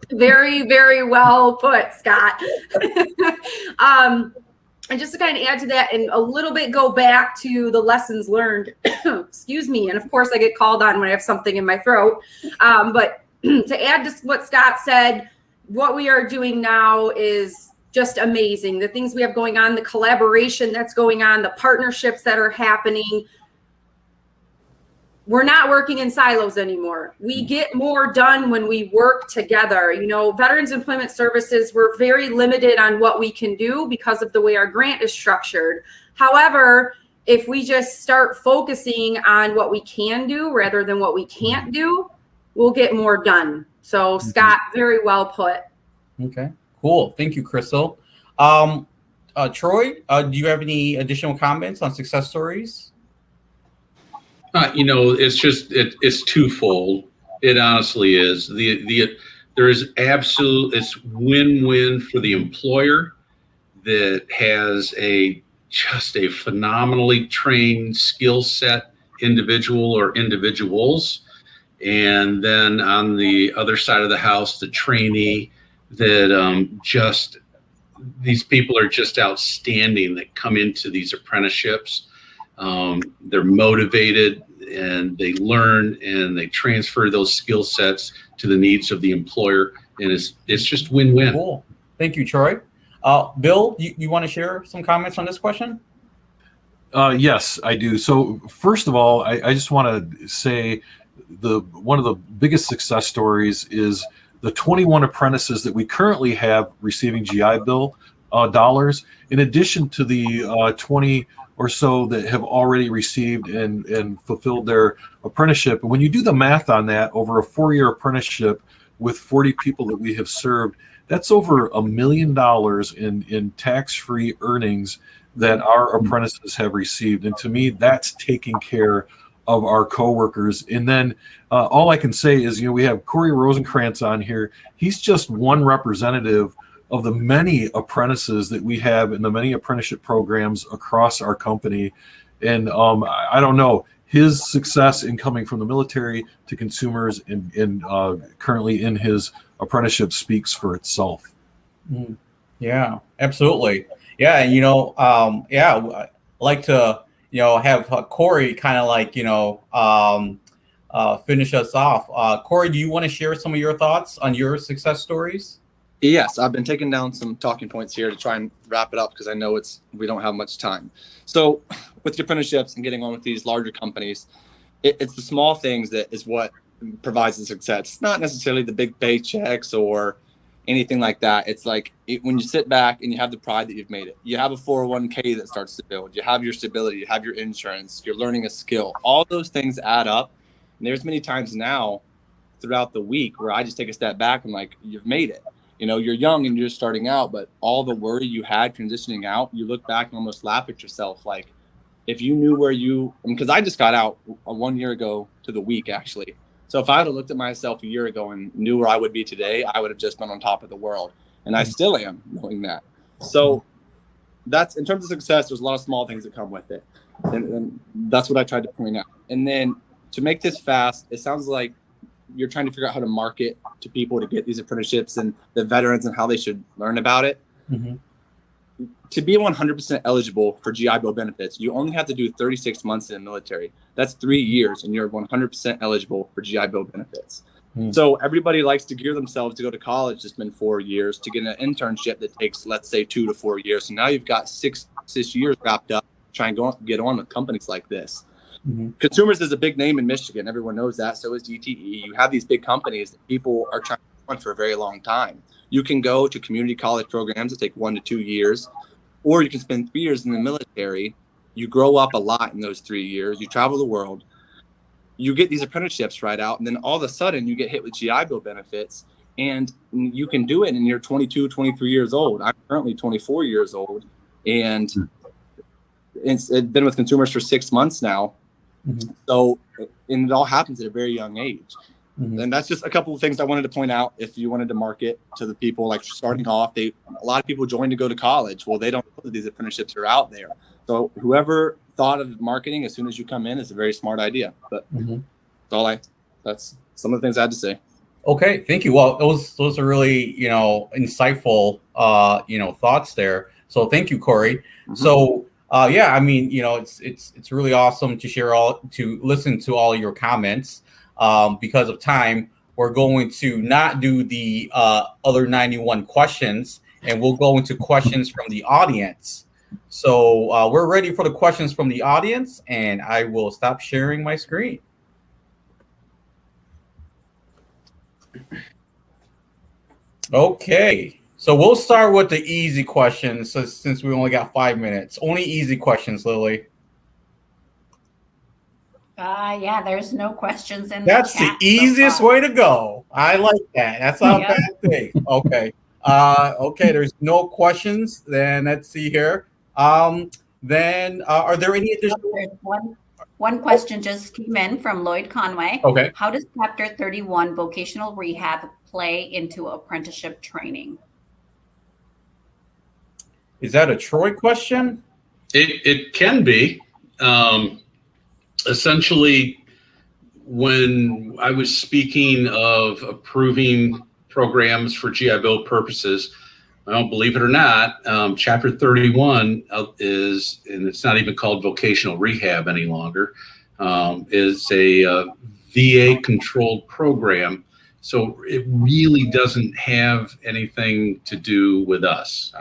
Very, very well put, Scott. And just to kind of add to that and a little bit go back to the lessons learned, excuse me. And of course I get called on when I have something in my throat. But to add to what Scott said, what we are doing now is just amazing. The things we have going on, the collaboration that's going on, the partnerships that are happening. We're not working in silos anymore. We get more done when we work together. Veterans Employment Services, we're very limited on what we can do because of the way our grant is structured. However, if we just start focusing on what we can do rather than what we can't do, we'll get more done. So Scott, very well put. Okay, cool. Thank you, Crystal. Troy, do you have any additional comments on success stories? It's twofold. It honestly is. There is it's win-win for the employer that has just a phenomenally trained skill set individual or individuals. And then on the other side of the house, the trainee that these people are just outstanding that come into these apprenticeships. They're motivated and they learn and they transfer those skill sets to the needs of the employer. And it's just win-win. Cool. Thank you, Troy. Bill, you want to share some comments on this question? Yes, I do. So first of all, I just want to say one of the biggest success stories is the 21 apprentices that we currently have receiving GI Bill dollars, in addition to the 20 or so that have already received and fulfilled their apprenticeship. And when you do the math on that over a 4-year apprenticeship with 40 people that we have served, that's over $1 million in tax-free earnings that our apprentices have received. And to me, that's taking care of our coworkers. And then all I can say is, we have Corey Rosenkrantz on here. He's just one representative of the many apprentices that we have in the many apprenticeship programs across our company. And I don't know, his success in coming from the military to consumers and currently in his apprenticeship speaks for itself. Yeah, absolutely. Yeah, I'd like to, have Corey kind of finish us off. Corey, do you want to share some of your thoughts on your success stories? Yes, I've been taking down some talking points here to try and wrap it up because I know we don't have much time. So with the apprenticeships and getting on with these larger companies, it's the small things that is what provides the success. It's not necessarily the big paychecks or anything like that. It's like when you sit back and you have the pride that you've made it. You have a 401k that starts to build. You have your stability. You have your insurance. You're learning a skill. All those things add up. And there's many times now throughout the week where I just take a step back and you've made it. You're young and you're just starting out, but all the worry you had transitioning out, you look back and almost laugh at yourself. If you knew because I just got out 1 year ago to the week, actually. So if I had looked at myself a year ago and knew where I would be today, I would have just been on top of the world. And I still am, knowing that. So that's, in terms of success, there's a lot of small things that come with it. And that's what I tried to point out. And then to make this fast, it sounds like you're trying to figure out how to market to people to get these apprenticeships and the veterans and how they should learn about it. Mm-hmm. To be 100% eligible for GI Bill benefits, you only have to do 36 months in the military. That's 3 years, and you're 100% eligible for GI Bill benefits. So everybody likes to gear themselves to go to college to spend 4 years to get an internship that takes, let's say, 2 to 4 years. So now you've got 6 years wrapped up trying to get on with companies like this. Consumers is a big name in Michigan. Everyone knows that. So is DTE. You have these big companies that people are trying to run for a very long time. You can go to community college programs that take 1 to 2 years, or you can spend 3 years in the military. You grow up a lot in those 3 years. You travel the world. You get these apprenticeships right out, and then all of a sudden you get hit with GI Bill benefits, and you can do it, and you're 22, 23 years old. I'm currently 24 years old, and it's been with consumers for 6 months now. So, and it all happens at a very young age. And that's just a couple of things I wanted to point out. If you wanted to market to the people like starting off, a lot of people join to go to college. Well, they don't know that these apprenticeships are out there. So whoever thought of marketing as soon as you come in is a very smart idea. But that's some of the things I had to say. Okay, thank you. Well, those are really, insightful, thoughts there. So thank you, Corey. So yeah, I mean, it's really awesome to listen to all your comments. Because of time, we're going to not do the other 91 questions, and we'll go into questions from the audience. So we're ready for the questions from the audience, and I will stop sharing my screen. Okay, so we'll start with the easy questions since we only got 5 minutes. Only easy questions, Lily. Yeah, there's no questions in That's the chat the easiest way to go. I like that. That's not a bad thing. Okay. Okay, there's no questions. Then let's see here. Then are there any additional? There's one question just came in from Lloyd Conway. Okay. How does Chapter 31 vocational rehab play into apprenticeship training? Is that a Troy question? It can be. Essentially, when I was speaking of approving programs for GI Bill purposes, well, believe it or not, Chapter 31 is, and it's not even called vocational rehab any longer, is a VA-controlled program. So it really doesn't have anything to do with us.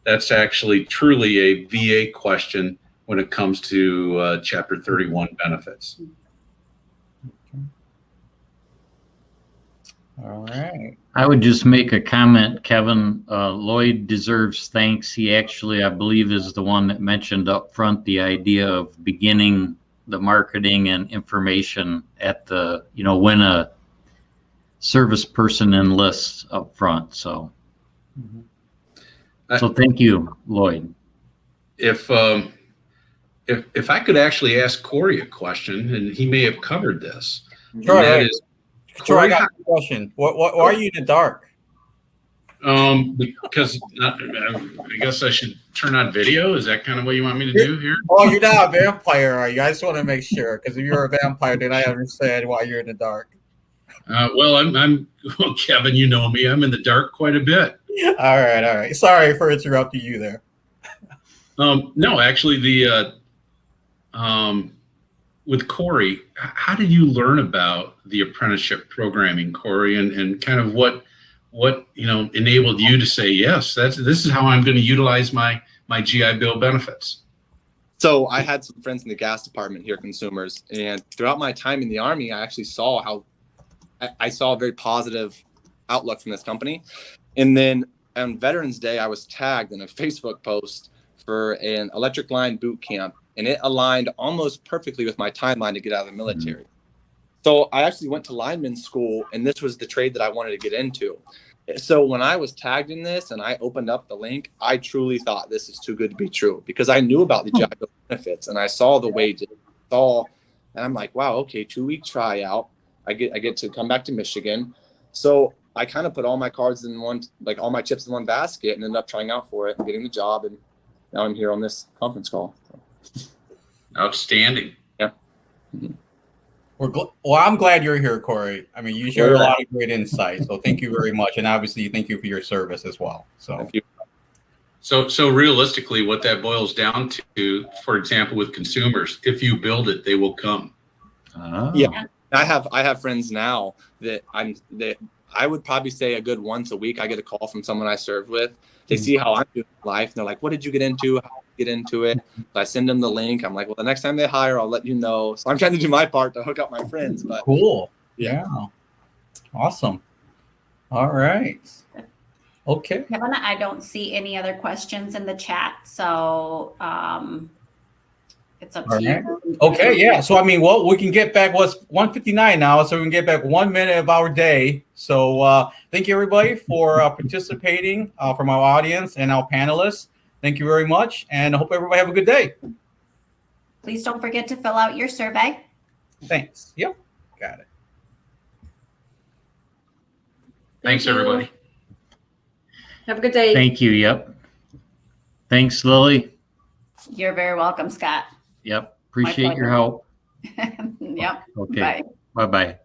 That's actually truly a VA question when it comes to Chapter 31 benefits. All right. I would just make a comment, Kevin. Lloyd deserves thanks. He actually, I believe, is the one that mentioned up front the idea of beginning the marketing and information at the, when a service person enlists up front. So, so thank you, Lloyd. If I could actually ask Corey a question, and he may have covered this. Sure. That is, Corey, I got a question. Why are you in the dark? Because I guess I should turn on video. Is that kind of what you want me to do here? Oh, you're not a vampire, are you? I just want to make sure, because if you're a vampire, then I understand why you're in the dark. Well, well, Kevin, you know me. I'm in the dark quite a bit. All right. Sorry for interrupting you there. No, actually, with Corey, how did you learn about the apprenticeship programming, Corey, and kind of what enabled you to say, yes, this is how I'm going to utilize my GI Bill benefits? So I had some friends in the gas department here, consumers, and throughout my time in the Army, I actually saw I saw a very positive outlook from this company. And then on Veterans Day, I was tagged in a Facebook post for an electric line boot camp, and it aligned almost perfectly with my timeline to get out of the military. So I actually went to lineman school, and this was the trade that I wanted to get into. So when I was tagged in this and I opened up the link, I truly thought this is too good to be true, because I knew about the GI benefits and I saw the wages, and I'm like, wow, okay, 2-week tryout. I get to come back to Michigan. So I kind of put all my cards in one, like all my chips in one basket, and ended up trying out for it and getting the job. And now I'm here on this conference call. Outstanding. Yeah. Well, I'm glad you're here, Corey. I mean, you shared a lot of great insight. So thank you very much. And obviously, thank you for your service as well. So Thank you. So realistically, what that boils down to, for example, with consumers, if you build it, they will come. Ah. Yeah. I have friends now that I would probably say a good once a week I get a call from someone I served with. They see how I'm doing life and they're like, what did you get into? How did you get into it? So I send them the link. I'm like, well, the next time they hire, I'll let you know. So I'm trying to do my part to hook up my friends. But cool. Yeah. Yeah. Awesome. All right. Okay. Kevin, I don't see any other questions in the chat, so it's up to you. Okay, yeah. So I mean, well, we can get back. What's 1:59 now, so we can get back 1 minute of our day. So thank you everybody for participating, from our audience and our panelists. Thank you very much, and I hope everybody have a good day. Please don't forget to fill out your survey. Thanks. Yep, got it. Thanks, Thank you. everybody. Have a good day. Thank you. Yep. Thanks, Lily. You're very welcome, Scott. Yep. Appreciate your pleasure. help. Yep. Okay. Bye. Bye-bye.